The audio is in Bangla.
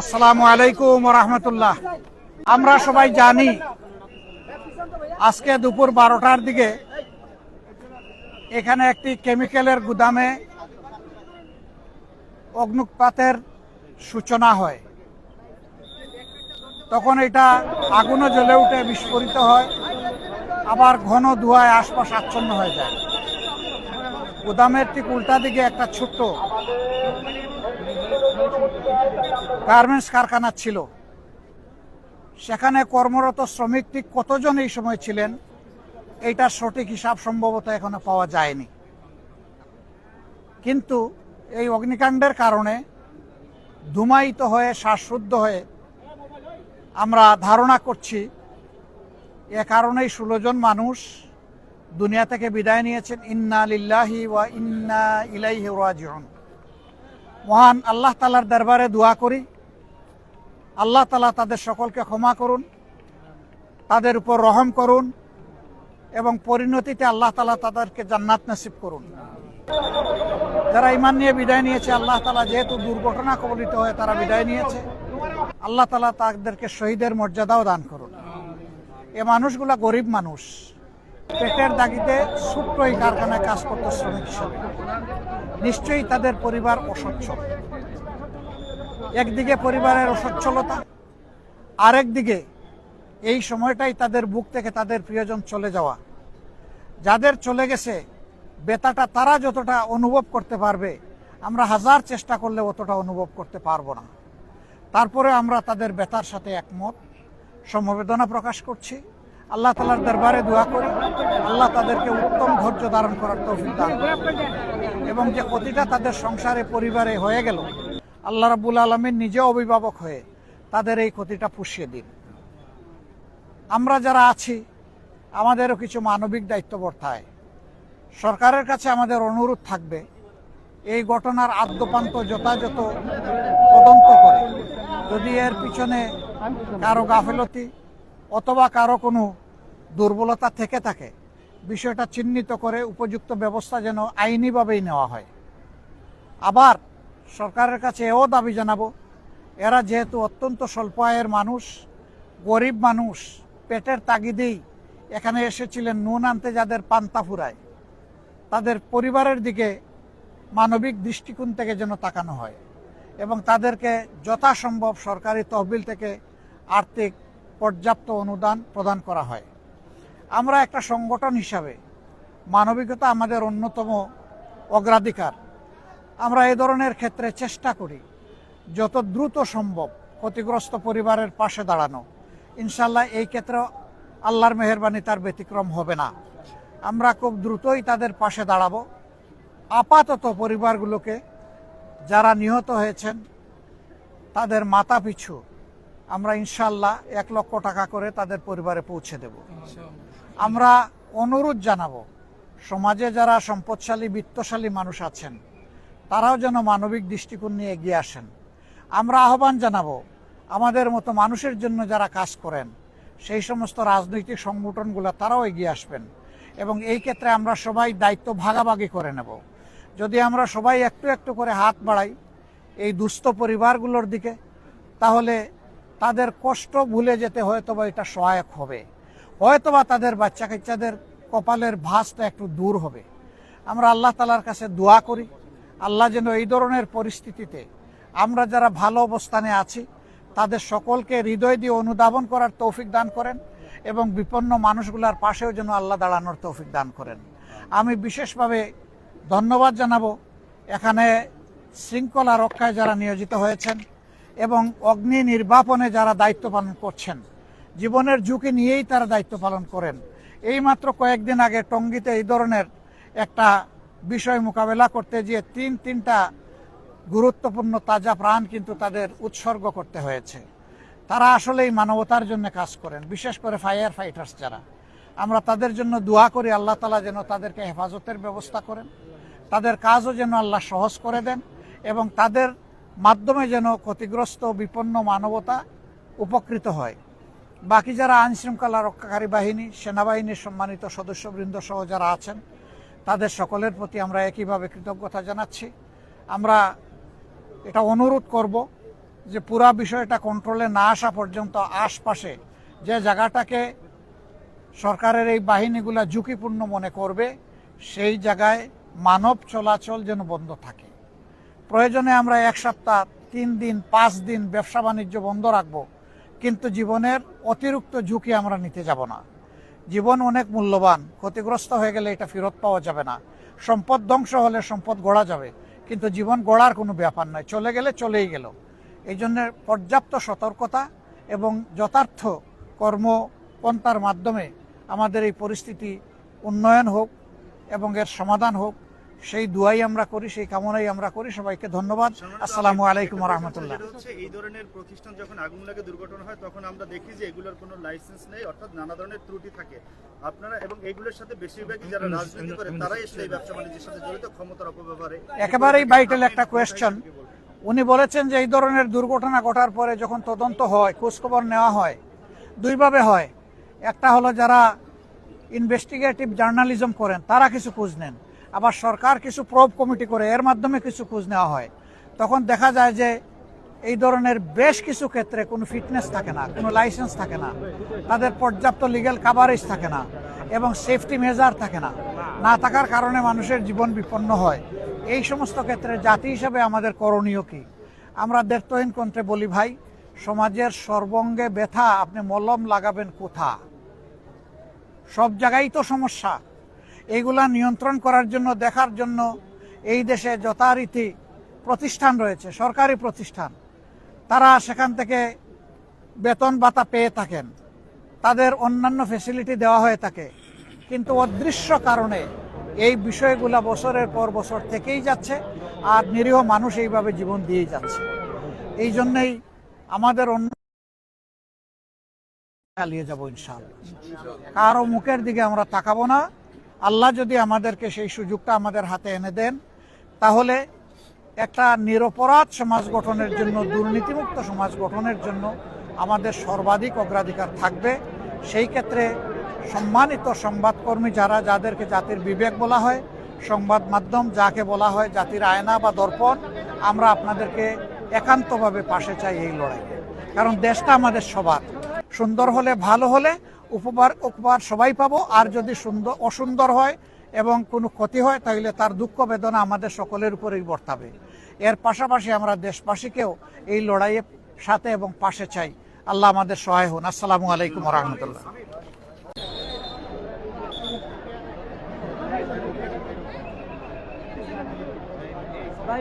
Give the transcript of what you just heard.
আসসালামু আলাইকুম ওয়া রাহমাতুল্লাহ। আমরা সবাই জানি আজকে দুপুর 12টার দিকে এখানে একটি কেমিক্যালের গুদামে অগ্নুৎপাতের সূচনা হয়। তখন এটা আগুনও জ্বলে উঠে বিস্ফোরিত হয়, আবার ঘন ধোঁয়ায় আশপাশ আচ্ছন্ন হয়ে যায়। গুদামের ঠিক উল্টা দিকে একটা ছোট্ট গার্মেন্টস কারখানা ছিল। সেখানে কর্মরত শ্রমিক ঠিক কতজন এই সময় ছিলেন এইটার সঠিক হিসাব সম্ভবত এখনো পাওয়া যায়নি। কিন্তু এই অগ্নিকাণ্ডের কারণে ধূমায়িত হয়ে শ্বাসরুদ্ধ হয়ে আমরা ধারণা করছি এ কারণেই 16 জন মানুষ দুনিয়া থেকে বিদায় নিয়েছেন। ইন্না লিল্লাহি ওয়া ইন্না ইলাইহি রাজিউন। মহান আল্লাহ তাআলার দরবারে দোয়া করি, আল্লাহ তাআলা তাদের সকলকে ক্ষমা করুন, তাদের উপর রহম করুন এবং পরিণতিতে আল্লাহ তাআলা তাদেরকে জান্নাত নসিব করুন। যারা ঈমান নিয়ে বিদায় নিয়েছে, আল্লাহ তাআলা যেহেতু দুর্ঘটনা কবলিত হয়ে তারা বিদায় নিয়েছে, আল্লাহ তাআলা তাদেরকে শহীদের মর্যাদাও দান করুন। এ মানুষগুলা গরিব মানুষ, পেটের দাগিতে ছোট্ট এই কারখানায় কাজ করতো শ্রমিক হিসাবে। নিশ্চয়ই তাদের পরিবার অসচ্ছল। একদিকে পরিবারের অসচ্ছলতা, আরেক দিকে এই সময়টাই তাদের বুক থেকে তাদের প্রিয়জন চলে যাওয়া। যাদের চলে গেছে ব্যথাটা তারা যতটা অনুভব করতে পারবে, আমরা হাজার চেষ্টা করলে অতটা অনুভব করতে পারবো না। তারপরে আমরা তাদের ব্যথার সাথে একমত, সমবেদনা প্রকাশ করছি। আল্লাহ তাআলার দরবারে দোয়া করি আল্লাহ তাদেরকে উত্তম ধৈর্য ধারণ করার তৌফিক দান করুন এবং যে ক্ষতিটা তাদের সংসারে পরিবারে হয়ে গেল, আল্লাহ রাব্বুল আলামিন নিজে অভিভাবক হয়ে তাদের এই ক্ষতিটা পুষিয়ে দিন। আমরা যারা আছি আমাদেরও কিছু মানবিক দায়িত্ববোধ থাকে। সরকারের কাছে আমাদের অনুরোধ থাকবে, এই ঘটনার আদ্যপান্ত যথাযথ তদন্ত করে যদি এর পিছনে কারো গাফিলতি অথবা কারো কোনো দুর্বলতা থেকে থাকে, বিষয়টা চিহ্নিত করে উপযুক্ত ব্যবস্থা যেন আইনিভাবেই নেওয়া হয়। আবার সরকারের কাছে এও দাবি জানাবো, এরা যেহেতু অত্যন্ত স্বল্প আয়ের মানুষ, গরিব মানুষ, পেটের তাগিদেই এখানে এসেছিলেন নুন আনতে, যাদের পান্তা ফুরায়, তাদের পরিবারের দিকে মানবিক দৃষ্টিকোণ থেকে যেন তাকানো হয় এবং তাদেরকে যথাসম্ভব সরকারি তহবিল থেকে আর্থিক পর্যাপ্ত অনুদান প্রদান করা হয়। আমরা একটা সংগঠন হিসাবে মানবিকতা আমাদের অন্যতম অগ্রাধিকার। আমরা এই ধরনের ক্ষেত্রে চেষ্টা করি যত দ্রুত সম্ভব ক্ষতিগ্রস্ত পরিবারের পাশে দাঁড়ানো। ইনশাল্লাহ এই ক্ষেত্রে আল্লাহর মেহেরবানি তার ব্যতিক্রম হবে না। আমরা খুব দ্রুতই তাদের পাশে দাঁড়াবো। আপাতত পরিবারগুলোকে যারা নিহত হয়েছেন তাদের মাথা পিছু আমরা ইনশাল্লাহ 1 লক্ষ টাকা করে তাদের পরিবারে পৌঁছে দেব। আমরা অনুরোধ জানাবো, সমাজে যারা সম্পদশালী বিত্তশালী মানুষ আছেন তারাও যেন মানবিক দৃষ্টিকোণ নিয়ে এগিয়ে আসেন। আমরা আহ্বান জানাবো, আমাদের মতো মানুষের জন্য যারা কাজ করেন সেই সমস্ত রাজনৈতিক সংগঠনগুলো তারাও এগিয়ে আসবেন এবং এই ক্ষেত্রে আমরা সবাই দায়িত্ব ভাগাভাগি করে নেব। যদি আমরা সবাই একটু একটু করে হাত বাড়াই এই দুস্থ পরিবারগুলোর দিকে, তাহলে তাদের কষ্ট ভুলে যেতে হয়তোবা এটা সহায়ক হবে, হয়তোবা তাদের বাচ্চা কাচ্চাদের কপালের ভাঁজটা একটু দূর হবে। আমরা আল্লাহ তাআলার কাছে দোয়া করি আল্লাহ যেন এই ধরনের পরিস্থিতিতে আমরা যারা ভালো অবস্থানে আছি তাদের সকলকে হৃদয় দিয়ে অনুধাবন করার তৌফিক দান করেন এবং বিপন্ন মানুষগুলোর পাশেও যেন আল্লাহ দাঁড়ানোর তৌফিক দান করেন। আমি বিশেষভাবে ধন্যবাদ জানাবো এখানে শৃঙ্খলা রক্ষায় যারা নিয়োজিত হয়েছেন এবং অগ্নি নির্বাপনে যারা দায়িত্ব পালন করছেন। জীবনের ঝুঁকি নিয়েই তারা দায়িত্ব পালন করেন। এইমাত্র কয়েকদিন আগে টঙ্গীতে এই ধরনের একটা বিষয় মোকাবেলা করতে গিয়ে তিনটা গুরুত্বপূর্ণ তাজা প্রাণ কিন্তু তাদের উৎসর্গ করতে হয়েছে। তারা আসলেই মানবতার জন্য কাজ করেন, বিশেষ করে ফায়ার ফাইটার্স যারা। আমরা তাদের জন্য দোয়া করি আল্লাহ তাআলা যেন তাদেরকে হেফাজতের ব্যবস্থা করেন, তাদের কাজও যেন আল্লাহ সহজ করে দেন এবং তাদের মাধ্যমে যেন ক্ষতিগ্রস্ত বিপন্ন মানবতা উপকৃত হয়। বাকি যারা আইনশৃঙ্খলা রক্ষাকারী বাহিনী, সেনাবাহিনীর সম্মানিত সদস্যবৃন্দ সহ যারা আছেন তাদের সকলের প্রতি আমরা একইভাবে কৃতজ্ঞতা জানাচ্ছি। আমরা এটা অনুরোধ করব যে পুরা বিষয়টা কন্ট্রোলে না আসা পর্যন্ত আশপাশে যে জায়গাটাকে সরকারের এই বাহিনীগুলা ঝুঁকিপূর্ণ মনে করবে সেই জায়গায় মানব চলাচল যেন বন্ধ থাকে। প্রয়োজনে আমরা 1 সপ্তাহ, 3 দিন, 5 দিন ব্যবসা বাণিজ্য বন্ধ রাখবো, কিন্তু জীবনের অতিরিক্ত ঝুঁকি আমরা নিতে যাব না। জীবন অনেক মূল্যবান, ক্ষতিগ্রস্ত হয়ে গেলে এটা ফেরত পাওয়া যাবে না। সম্পদ ধ্বংস হলে সম্পদ গড়া যাবে, কিন্তু জীবন গড়ার কোনো ব্যাপার নয়, চলে গেলে চলেই গেল। এই জন্য পর্যাপ্ত সতর্কতা এবং যথার্থ কর্মপন্থার মাধ্যমে আমাদের এই পরিস্থিতি উন্নয়ন হোক এবং এর সমাধান হোক, সেই দুয়াই আমরা করি, সেই কামনাই আমরা করি। সবাইকে ধন্যবাদ। আসসালামু আলাইকুম ওয়া রাহমাতুল্লাহ। এই ধরনের প্রতিষ্ঠান যখন আগুন লাগে, দুর্ঘটনা হয়, তখন আমরা দেখি যে এগুলোর কোনো লাইসেন্স নেই, অর্থাৎ নানা ধরনের ত্রুটি থাকে। আপনারা এবং এগুলোর সাথে বেশিরভাগই যারা রাজনীতি করে তারাই আসলে এই ব্যবসা বাণিজ্যের সাথে জড়িত, ক্ষমতার অপব্যবহারে। একেবারেই ভাইটাল একটা কোয়েশ্চন। উনি বলেছেন যে এই ধরনের দুর্ঘটনা ঘটার পরে যখন তদন্ত হয়, খোঁজখবর নেওয়া হয়, দুইভাবে হয়। একটা হলো যারা ইনভেস্টিগেটিভ জার্নালিজম করেন তারা কিছু খোঁজ নেন, আবার সরকার কিছু প্রব কমিটি করে এর মাধ্যমে কিছু খোঁজ নেওয়া হয়। তখন দেখা যায় যে এই ধরনের বেশ কিছু ক্ষেত্রে কোনো ফিটনেস থাকে না, কোনো লাইসেন্স থাকে না, তাদের পর্যাপ্ত লিগ্যাল কাভারেজ থাকে না এবং সেফটি মেজার থাকে না। না থাকার কারণে মানুষের জীবন বিপন্ন হয়। এই সমস্ত ক্ষেত্রে জাতি হিসাবে আমাদের করণীয় কি? আমরা দ্ব্যর্থহীন কণ্ঠে বলি, ভাই, সমাজের সর্বঙ্গে ব্যথা, আপনি মলম লাগাবেন কোথা? সব জায়গায় তো সমস্যা। এইগুলা নিয়ন্ত্রণ করার জন্য, দেখার জন্য এই দেশে যথারীতি প্রতিষ্ঠান রয়েছে, সরকারি প্রতিষ্ঠান। তারা সেখান থেকে বেতন ভাতা পেয়ে থাকেন, তাদের অন্যান্য ফ্যাসিলিটি দেওয়া হয়ে থাকে, কিন্তু অদৃশ্য কারণে এই বিষয়গুলা বছরের পর বছর থেকেই যাচ্ছে আর নিরীহ মানুষ এইভাবে জীবন দিয়েই যাচ্ছে। এই জন্যই আমাদের অন্য চালিয়ে যাব ইনশাআল্লাহ। কারো মুখের দিকে আমরা তাকাবো না। আল্লাহ যদি আমাদেরকে সেই সুযোগটা আমাদের হাতে এনে দেন, তাহলে একটা নিরপরাধ সমাজ গঠনের জন্য, দুর্নীতিমুক্ত সমাজ গঠনের জন্য আমাদের সর্বাধিক অগ্রাধিকার থাকবে। সেই ক্ষেত্রে সম্মানিত সংবাদকর্মী যারা, যাদেরকে জাতির বিবেক বলা হয়, সংবাদ মাধ্যম যাকে বলা হয় জাতির আয়না বা দর্পণ, আমরা আপনাদেরকে একান্তভাবে পাশে চাই এই লড়াইয়ে। কারণ দেশটা আমাদের সবার। সুন্দর হলে, ভালো হলে উপহার সবাই পাবো, আর যদি অসুন্দর হয় এবং কোনো ক্ষতি হয় তাহলে তার দুঃখ বেদনা আমাদের সকলের উপরেই বর্তাবে। এর পাশাপাশি আমরা দেশবাসীকেও এই লড়াইয়ের সাথে এবং পাশে চাই। আল্লাহ আমাদের সহায় হন। আসসালামু আলাইকুম ওয়া রাহমাতুল্লাহ। ভাই